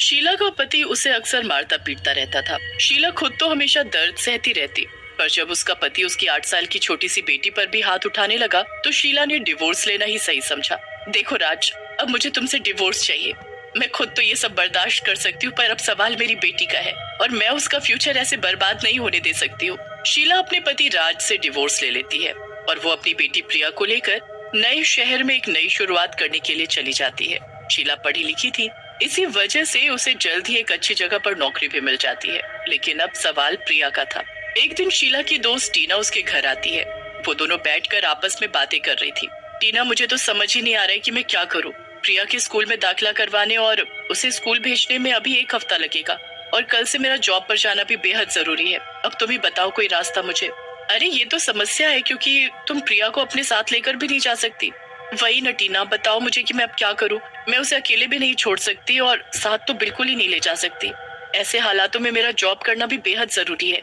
शीला का पति उसे अक्सर मारता पीटता रहता था। शीला खुद तो हमेशा दर्द सहती रहती, पर जब उसका पति उसकी 8 साल की छोटी सी बेटी पर भी हाथ उठाने लगा तो शीला ने डिवोर्स लेना ही सही समझा। देखो राज, अब मुझे तुमसे डिवोर्स चाहिए। मैं खुद तो ये सब बर्दाश्त कर सकती हूँ, पर अब सवाल मेरी बेटी का है और मैं उसका फ्यूचर ऐसे बर्बाद नहीं होने दे सकती हूँ। शीला अपने पति राज से डिवोर्स ले लेती है और वो अपनी बेटी प्रिया को लेकर नए शहर में एक नई शुरुआत करने के लिए चली जाती है। शीला पढ़ी लिखी थी, इसी वजह से उसे जल्द ही एक अच्छी जगह पर नौकरी भी मिल जाती है। लेकिन अब सवाल प्रिया का था। एक दिन शीला की दोस्त टीना उसके घर आती है। वो दोनों बैठकर आपस में बातें कर रही थी। टीना, मुझे तो समझ ही नहीं आ रहा है कि मैं क्या करूं। प्रिया के स्कूल में दाखिला करवाने और उसे स्कूल भेजने में अभी 1 हफ्ता लगेगा और कल से मेरा जॉब पर जाना भी बेहद जरूरी है। अब तुम ही बताओ कोई रास्ता मुझे। अरे ये तो समस्या है, क्योंकि तुम प्रिया को अपने साथ लेकर भी नहीं जा सकती। वही न टीना, बताओ मुझे कि मैं अब क्या करूं। मैं उसे अकेले भी नहीं छोड़ सकती और साथ तो बिल्कुल ही नहीं ले जा सकती। ऐसे हालातों में मेरा जॉब करना भी बेहद जरूरी है।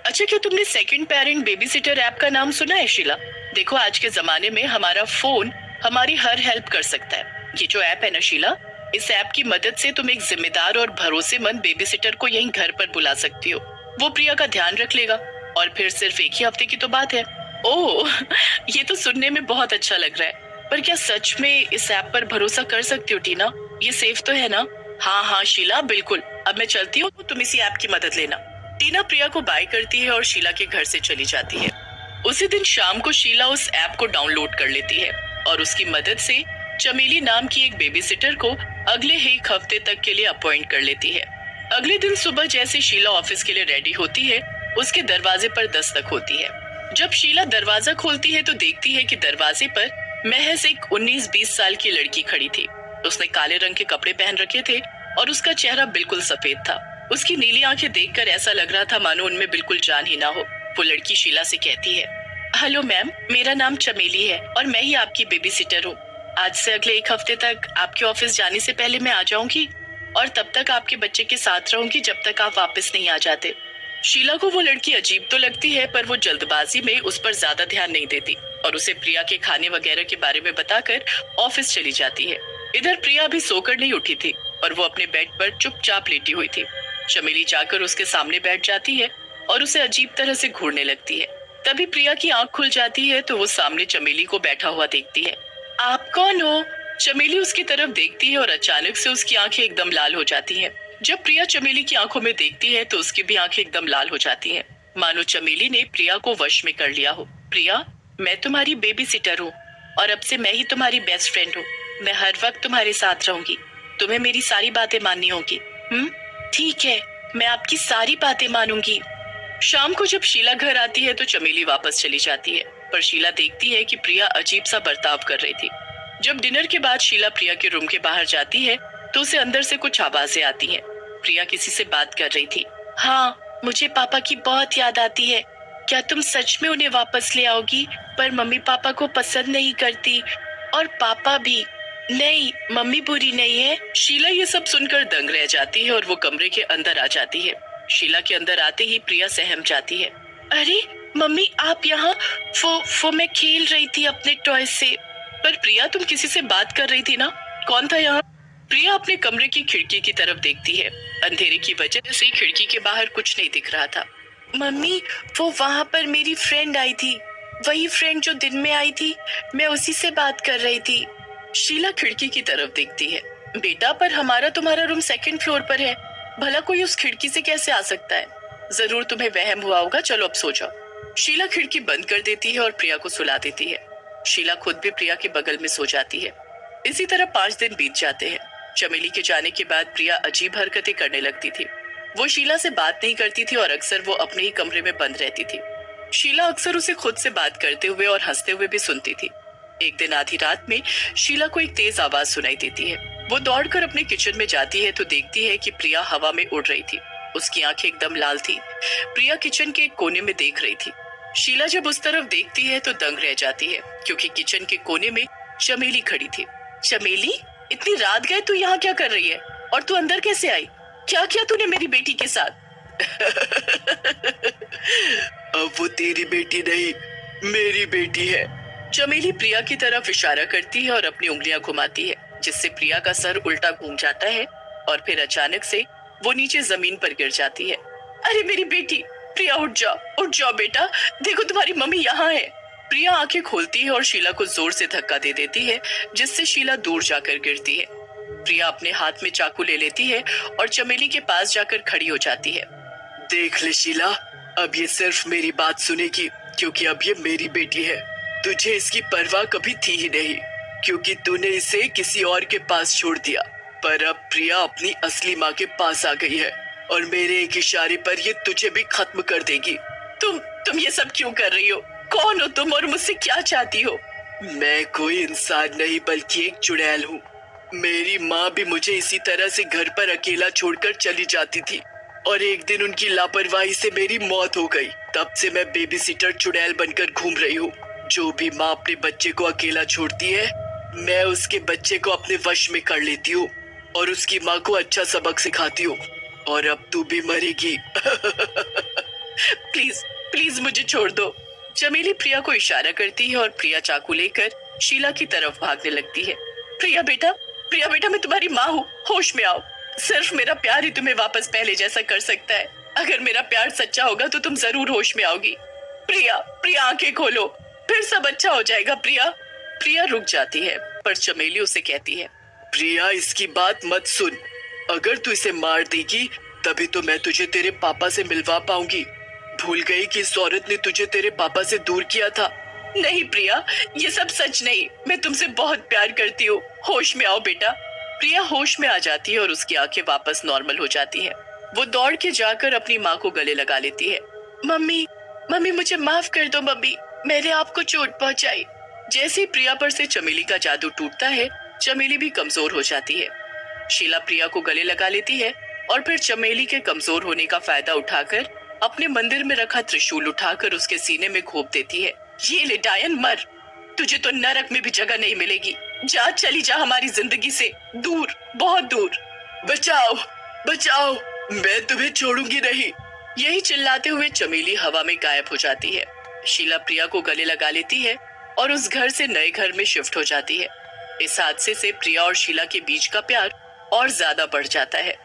अच्छा, क्या तुमने second parent baby sitter app का नाम सुना है शीला? देखो, आज के जमाने में हमारा फोन हमारी हर हेल्प कर सकता है। ये जो ऐप है ना शीला, इस ऐप की मदद से तुम एक जिम्मेदार और भरोसेमंद बेबी सिटर को यहीं घर पर बुला सकती हो। वो प्रिया का ध्यान रख लेगा और फिर सिर्फ 1 ही हफ्ते की तो बात है। ओह, ये तो सुनने में बहुत अच्छा लग रहा है, पर क्या सच में इस ऐप पर भरोसा कर सकती हो टीना? ये सेफ तो है ना? हाँ हाँ शीला, बिल्कुल। अब मैं चलती हूँ, तुम इसी ऐप की मदद लेना। टीना प्रिया को बाय करती है और शीला के घर से चली जाती है। उसी दिन शाम को शीला उस ऐप को डाउनलोड कर लेती है और उसकी मदद से चमेली नाम की एक बेबी सिटर को अगले 1 हफ्ते तक के लिए अपॉइंट कर लेती है। अगले दिन सुबह जैसे शीला ऑफिस के लिए रेडी होती है, उसके दरवाजे पर दस्तक होती है। जब शीला दरवाजा खोलती है तो देखती है कि दरवाजे पर महज एक 19-20 साल की लड़की खड़ी थी। उसने काले रंग के कपड़े पहन रखे थे और उसका चेहरा बिल्कुल सफेद था। उसकी नीली आंखें देखकर ऐसा लग रहा था मानो उनमें बिल्कुल जान ही ना हो। वो लड़की शीला से कहती है, हेलो मैम, मेरा नाम चमेली है और मैं ही आपकी बेबी सिटर हूँ। आज से अगले 1 हफ्ते तक आपके ऑफिस जाने से पहले मैं आ जाऊंगी और तब तक आपके बच्चे के साथ रहूंगी जब तक आप वापस नहीं आ जाते। शीला को वो लड़की अजीब तो लगती है, पर वो जल्दबाजी में उस पर ज्यादा ध्यान नहीं देती और उसे प्रिया के खाने वगैरह के बारे में बताकर ऑफिस चली जाती है। इधर प्रिया अभी सोकर नहीं उठी थी और वो अपने बेड पर चुपचाप लेटी हुई थी। चमेली जाकर उसके सामने बैठ जाती है और उसे अजीब तरह से घूरने लगती है। तभी प्रिया की आंख खुल जाती है तो वो सामने चमेली को बैठा हुआ देखती है। आप कौन हो? चमेली उसकी तरफ देखती है और अचानक से उसकी आंखें एकदम लाल हो जाती हैं। जब प्रिया चमेली की आंखों में देखती है तो उसकी भी आंखें एकदम लाल हो जाती हैं, मानो चमेली ने प्रिया को वश में कर लिया हो। प्रिया, मैं तुम्हारी बेबी सिटर हूँ और अब से मैं ही तुम्हारी बेस्ट फ्रेंड हूँ। मैं हर वक्त तुम्हारे साथ रहूंगी। तुम्हें मेरी सारी बातें माननी होगी। ठीक है, मैं आपकी सारी बातें मानूंगी। शाम को जब शीला घर आती है तो चमेली वापस चली जाती है, पर शीला देखती है कि प्रिया अजीब सा बर्ताव कर रही थी। जब डिनर के बाद शीला प्रिया के रूम के बाहर जाती है तो उसे अंदर से कुछ आवाजें आती हैं। प्रिया किसी से बात कर रही थी। हाँ, मुझे पापा की बहुत याद आती है। क्या तुम सच में उन्हें वापस ले आओगी? पर मम्मी पापा को पसंद नहीं करती और पापा भी। नहीं, मम्मी बुरी नहीं है। शीला ये सब सुनकर दंग रह जाती है और वो कमरे के अंदर आ जाती है। शीला के अंदर आते ही प्रिया सहम जाती है। अरे मम्मी, आप यहाँ? वो मैं खेल रही थी अपने टॉय से। पर प्रिया, तुम किसी से बात कर रही थी ना? कौन था यहाँ? प्रिया अपने कमरे की खिड़की की तरफ देखती है। अंधेरे की वजह से खिड़की के बाहर कुछ नहीं दिख रहा था। मम्मी, वो वहाँ पर मेरी फ्रेंड आई थी, वही फ्रेंड जो दिन में आई थी। मैं उसी से बात कर रही थी। शीला खिड़की की तरफ देखती है। बेटा, पर हमारा तुम्हारा रूम 2nd फ्लोर पर है। भला कोई उस खिड़की से कैसे आ सकता है? जरूर तुम्हें वहम हुआ होगा। चलो अब सो जाओ। शीला खिड़की बंद कर देती है और प्रिया को सुला देती है। शीला खुद भी प्रिया के बगल में सो जाती है। इसी तरह 5 दिन बीत जाते हैं। चमेली के जाने के बाद प्रिया अजीब हरकतें करने लगती थी। वो शीला से बात नहीं करती थी और अक्सर वो अपने ही कमरे में बंद रहती थी। शीला अक्सर उसे खुद से बात करते हुए और हंसते हुए भी सुनती थी। एक दिन आधी रात में शीला को एक तेज आवाज सुनाई देती है। वो दौड़कर अपने किचन में जाती है तो देखती है कि प्रिया हवा में उड़ रही थी। उसकी आंखें एकदम लाल थी। प्रिया किचन के एक कोने में देख रही थी। शीला जब उस तरफ देखती है तो दंग रह जाती है, क्योंकि किचन के कोने में चमेली खड़ी थी। चमेली, इतनी रात गए तू यहाँ क्या कर रही है? और तू अंदर कैसे आई? क्या किया तूने मेरी बेटी के साथ? अब वो तेरी बेटी नहीं, मेरी बेटी है। चमेली प्रिया की तरफ इशारा करती है और अपनी उंगलियां घुमाती है, जिससे प्रिया का सर उल्टा घूम जाता है और फिर अचानक से वो नीचे जमीन पर गिर जाती है। अरे मेरी बेटी! प्रिया उठ जाओ बेटा, देखो तुम्हारी मम्मी यहाँ है। प्रिया आंखें खोलती है और शीला को जोर से धक्का दे देती है, जिससे शीला दूर जाकर गिरती है। प्रिया अपने हाथ में चाकू ले लेती है और चमेली के पास जाकर खड़ी हो जाती है। देख ले शीला, अब ये सिर्फ मेरी बात सुनेगी, क्योंकि अब ये मेरी बेटी है। तुझे इसकी परवाह कभी थी ही नहीं, क्योंकि तूने इसे किसी और के पास छोड़ दिया। पर अब प्रिया अपनी असली माँ के पास आ गई है और मेरे एक इशारे पर ये तुझे भी खत्म कर देगी। तुम ये सब क्यों कर रही हो? कौन हो तुम और मुझसे क्या चाहती हो? मैं कोई इंसान नहीं बल्कि एक चुड़ैल हूँ। मेरी माँ भी मुझे इसी तरह से घर पर अकेला छोड़कर चली जाती थी और एक दिन उनकी लापरवाही से मेरी मौत हो गई। तब से मैं बेबी सिटर चुड़ैल बनकर घूम रही हूँ। जो भी माँ अपने बच्चे को अकेला छोड़ती है, मैं उसके बच्चे को अपने वश में कर लेती हूँ और उसकी माँ को अच्छा सबक सिखाती हूँ। और अब तू भी मरेगी। प्लीज प्लीज मुझे छोड़ दो। चमेली प्रिया को इशारा करती है और प्रिया चाकू लेकर शीला की तरफ भागने लगती है। प्रिया बेटा, मैं तुम्हारी माँ हूँ, होश में आओ। सिर्फ मेरा प्यार ही तुम्हें वापस पहले जैसा कर सकता है। अगर मेरा प्यार सच्चा होगा तो तुम जरूर होश में आओगी। प्रिया आंखें खोलो, फिर सब अच्छा हो जाएगा। प्रिया रुक जाती है, पर चमेली उसे कहती है, प्रिया इसकी बात मत सुन। अगर तू इसे मार देगी तभी तो मैं तुझे तेरे पापा से मिलवा पाऊंगी। भूल गई कि इस औरत ने तुझे तेरे पापा से दूर किया था। नहीं प्रिया, ये सब सच नहीं। मैं तुमसे बहुत प्यार करती हूँ। होश में आओ बेटा। प्रिया होश में आ जाती है और उसकी आंखें वापस नॉर्मल हो जाती है। वो दौड़ के जाकर अपनी माँ को गले लगा लेती है। मम्मी मुझे माफ कर दो मम्मी, मैंने आपको चोट पहुंचाई। जैसे ही प्रिया पर से चमेली का जादू टूटता है, चमेली भी कमजोर हो जाती है। शीला प्रिया को गले लगा लेती है और फिर चमेली के कमजोर होने का फायदा उठाकर अपने मंदिर में रखा त्रिशूल उठाकर उसके सीने में घोंप देती है। ये ले डायन, मर। तुझे तो नरक में भी जगह नहीं मिलेगी। जा, चली जा हमारी जिंदगी से दूर, बहुत दूर। बचाओ, मैं तुम्हें छोड़ूंगी नहीं। यही चिल्लाते हुए चमेली हवा में गायब हो जाती है। शीला प्रिया को गले लगा लेती है और उस घर से नए घर में शिफ्ट हो जाती है। इस हादसे से प्रिया और शीला के बीच का प्यार और ज्यादा बढ़ जाता है।